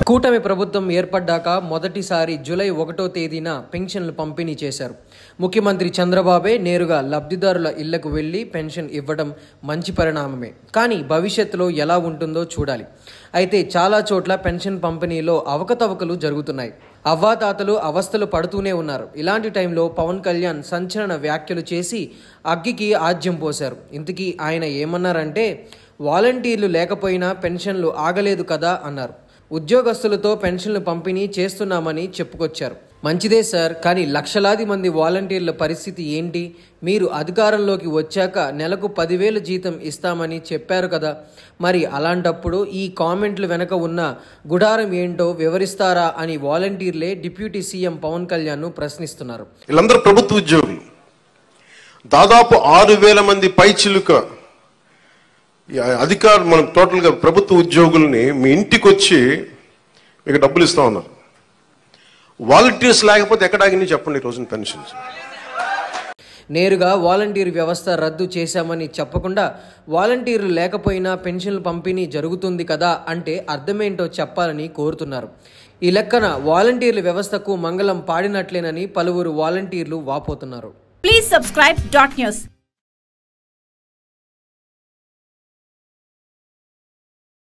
కూటమి ప్రభుత్వం ఏర్పడ్డాక మొదటిసారి జూలై 1వ తేదీన పెన్షన్లు పంపిణీ చేశారు. ముఖ్యమంత్రి చంద్రబాబే నేరుగా లబ్ధిదారుల ఇళ్లకు వెళ్లి పెన్షన్ ఇవ్వడం మంచి పరిణామమే. కానీ భవిష్యత్తులో ఎలా ఉంటుందో చూడాలి. అయితే చాలా చోట్ల పెన్షన్ పంపిణీలో అవకతవకలు జరుగుతున్నాయి. అవ్వాతాతలు అవస్థలు పడుతూనే ఉన్నారు. ఇలాంటి టైంలో పవన్ కళ్యాణ్ సంచలన వ్యాఖ్యలు చేసి అగ్గికి ఆజ్యం పోశారు. ఇంతకీ ఆయన ఏమన్నారంటే, వాలంటీర్లు లేకపోయినా పెన్షన్లు ఆగలేదు కదా అన్నారు. ఉద్యోగస్తులతో పెన్షన్లు పంపిణీ చేస్తున్నామని చెప్పుకొచ్చారు. మంచిదే సార్, కానీ లక్షలాది మంది వాలంటీర్ల పరిస్థితి ఏంటి? మీరు అధికారంలోకి వచ్చాక నెలకు 10,000 జీతం ఇస్తామని చెప్పారు కదా. మరి అలాంటప్పుడు ఈ కామెంట్లు వెనక ఉన్న గుడారం ఏంటో వివరిస్తారా అని వాలంటీర్లే డిప్యూటీ సీఎం పవన్ కళ్యాణ్ను ప్రశ్నిస్తున్నారు. వీళ్ళందరూ ప్రభుత్వ ఉద్యోగులు. దాదాపు 6,000 మంది పైచిలుక అధికారులు, మనం టోటల్గా ప్రభుత్వ ఉద్యోగుల్ని మీ ఇంటికి వచ్చి మీకు డబ్బులు ఇస్తా ఉన్నారు. వాలంటీర్స్ లేకపోతే ఎక్కడ ఆగింది చెప్పండి ఈ రోజున పెన్షన్స్? నేరుగా వాలంటీర్ వ్యవస్థ రద్దు చేశామని చెప్పకుండా వాలంటీర్లు లేకపోయినా పెన్షన్లు పంపిణీ జరుగుతుంది కదా అంటే అర్థమేంటో చెప్పాలని కోరుతున్నారు. ఈ లెక్కన వాలంటీర్ల వ్యవస్థకు మంగళం పాడినట్లేనని పలువురు వాలంటీర్లు వాపోతున్నారు. Please subscribe .news.